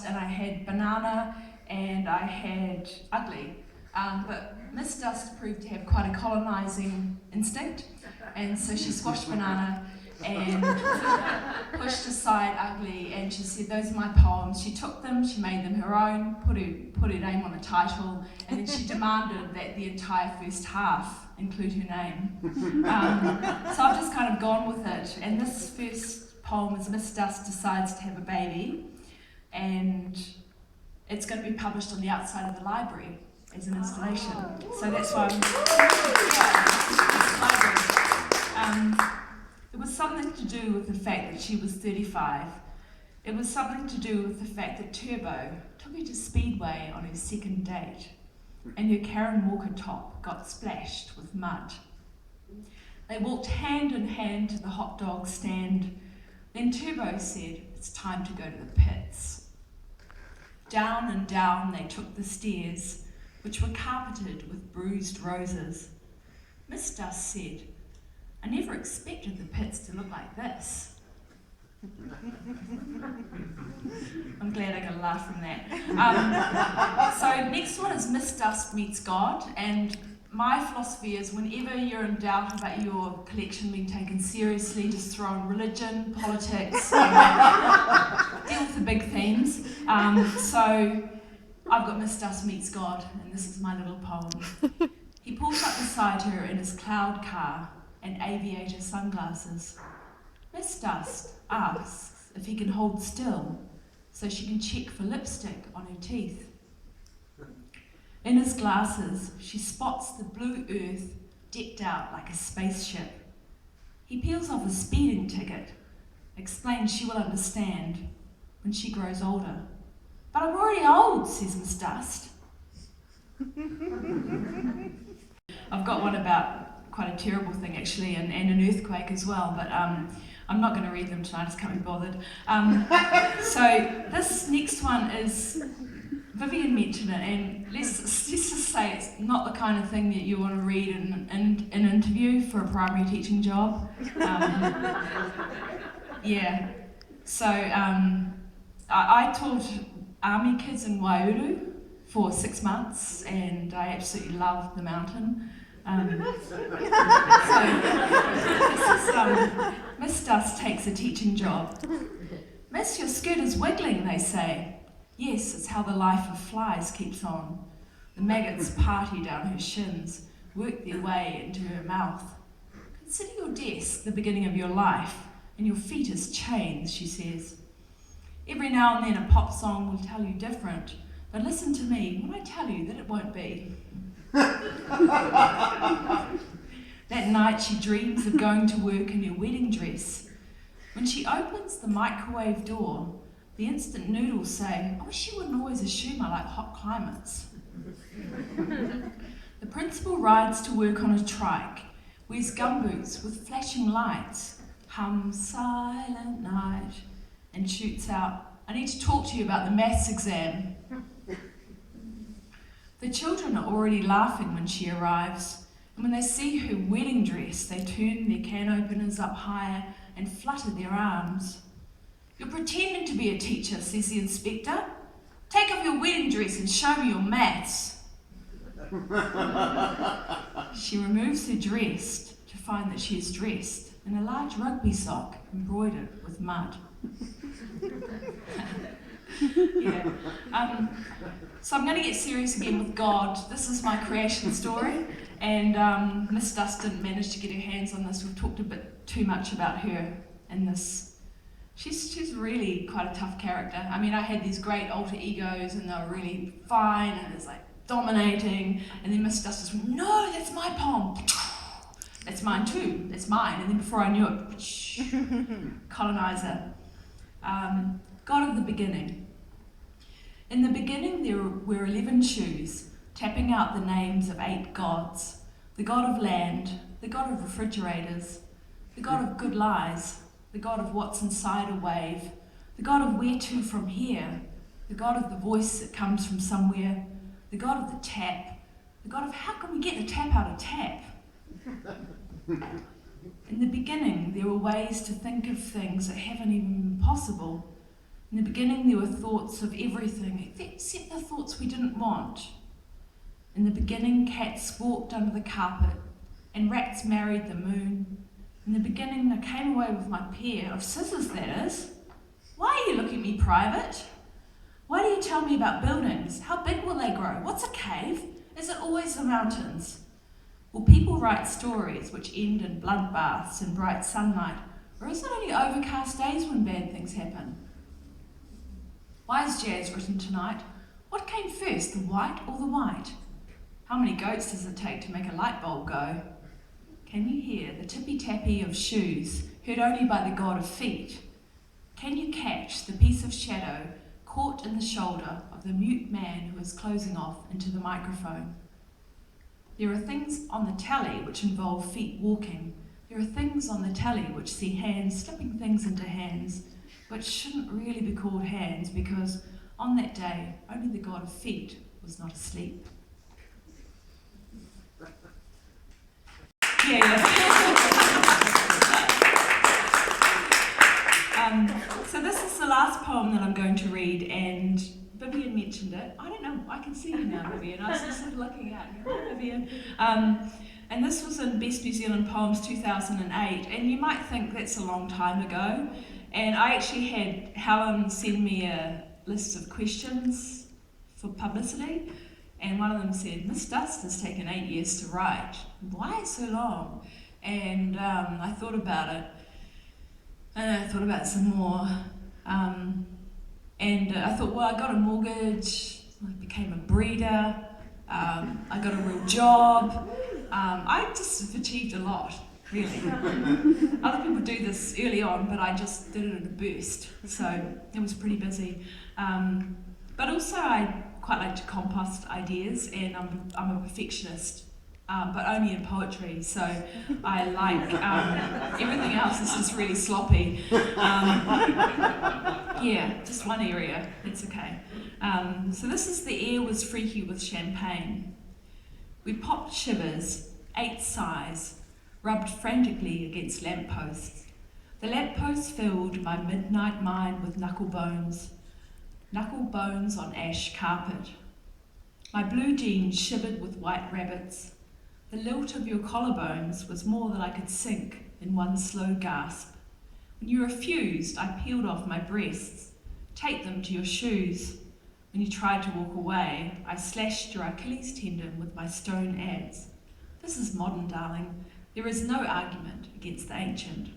and I had banana, and I had ugly. But Miss Dust proved to have quite a colonising instinct, and so she squashed banana and pushed aside ugly, and she said, those are my poems. She took them, she made them her own, put her name on the title, and then she demanded that the entire first half include her name. So I've just kind of gone with it, and this first poem is Miss Dust Decides to Have a Baby, and it's going to be published on the outside of the library as an installation. So that's why it was something to do with the fact that she was 35. It was something to do with the fact that Turbo took her to Speedway on her second date, and her Karen Walker top got splashed with mud. They walked hand in hand to the hot dog stand. Then Turbo said, it's time to go to the pits. Down and down they took the stairs, which were carpeted with bruised roses. Miss Dust said, I never expected the pits to look like this. I'm glad I got a laugh from that. So next one is Miss Dust Meets God, and my philosophy is whenever you're in doubt about your collection being taken seriously, just throw in religion, politics, deal with the big themes. So I've got Miss Dust Meets God, and this is my little poem. He pulls up beside her in his cloud car and aviator sunglasses. Miss Dust asks if he can hold still so she can check for lipstick on her teeth. In his glasses, she spots the blue earth decked out like a spaceship. He peels off a speeding ticket, explains she will understand when she grows older. But I'm already old, says Miss Dust. I've got one about quite a terrible thing actually, and an earthquake as well, but I'm not going to read them tonight, I just can't be bothered. So this next one is, Vivian mentioned it, and let's just say it's not the kind of thing that you want to read in an interview for a primary teaching job. Yeah, so I taught army kids in Waiouru for 6 months, and I absolutely loved the mountain. So this is Miss Dust takes a teaching job. Miss, your skirt is wiggling, they say. Yes, it's how the life of flies keeps on. The maggots party down her shins, work their way into her mouth. Consider your desk the beginning of your life, and your feet as chains, she says. Every now and then a pop song will tell you different, but listen to me when I tell you that it won't be. That night she dreams of going to work in her wedding dress. When she opens the microwave door, the instant noodles say, I wish you wouldn't always assume I like hot climates. The principal rides to work on a trike, wears gumboots with flashing lights, hums Silent Night, and shoots out, I need to talk to you about the maths exam. The children are already laughing when she arrives, and when they see her wedding dress, they turn their can openers up higher and flutter their arms. You're pretending to be a teacher, says the inspector. Take off your wedding dress and show me your maths. She removes her dress to find that she is dressed in a large rugby sock embroidered with mud. Yeah. So I'm going to get serious again with God. This is my creation story, and Miss Dust didn't manage to get her hands on this. We've talked a bit too much about her in this. She's really quite a tough character. I mean, I had these great alter egos, and they were really fine, and it's like dominating, and then Miss Dust just went, no, that's my poem. That's mine too, that's mine. And then before I knew it, colonizer. God of the beginning. In the beginning there were 11 shoes, tapping out the names of 8 gods. The god of land, the god of refrigerators, the god of good lies, the god of what's inside a wave, the god of where to from here, the god of the voice that comes from somewhere, the god of the tap, the god of how can we get the tap out of tap? In the beginning, there were ways to think of things that haven't even been possible. In the beginning there were thoughts of everything except the thoughts we didn't want. In the beginning cats squawked under the carpet and rats married the moon. In the beginning I came away with my pair of scissors, that is. Why are you looking at me private? Why do you tell me about buildings? How big will they grow? What's a cave? Is it always the mountains? Will people write stories which end in bloodbaths and bright sunlight, or is it only overcast days when bad things happen? Why is jazz written tonight? What came first, the white or the white? How many goats does it take to make a light bulb go? Can you hear the tippy-tappy of shoes, heard only by the god of feet? Can you catch the piece of shadow caught in the shoulder of the mute man who is closing off into the microphone? There are things on the tally which involve feet walking. There are things on the tally which see hands slipping things into hands, which shouldn't really be called hands because on that day only the god of feet was not asleep. So this is the last poem that I'm going to read, and Vivian mentioned it. I don't know, I can see you now, Vivian. I was just sort of looking at you. Hi, Vivian. And this was in Best New Zealand Poems 2008, and you might think that's a long time ago. And I actually had Helen send me a list of questions for publicity, and one of them said, Miss Dust has taken 8 years to write. Why so long? And I thought about it, and I thought about it some more. And I thought, well, I got a mortgage, I became a breeder, I got a real job. I just have achieved a lot, really. Other people do this early on, but I just did it in a burst, so it was pretty busy. But also I quite like to compost ideas, and I'm a perfectionist, but only in poetry, so I like everything else is just really sloppy. Yeah, just one area, it's okay. So this is The Air Was Freaky with Champagne. We popped shivers, ate sighs, rubbed frantically against lampposts. The lampposts filled my midnight mind with knuckle bones on ash carpet. My blue jeans shivered with white rabbits. The lilt of your collarbones was more than I could sink in one slow gasp. When you refused, I peeled off my breasts, taped them to your shoes. When you tried to walk away, I slashed your Achilles tendon with my stone adze. This is modern, darling. There is no argument against the ancient.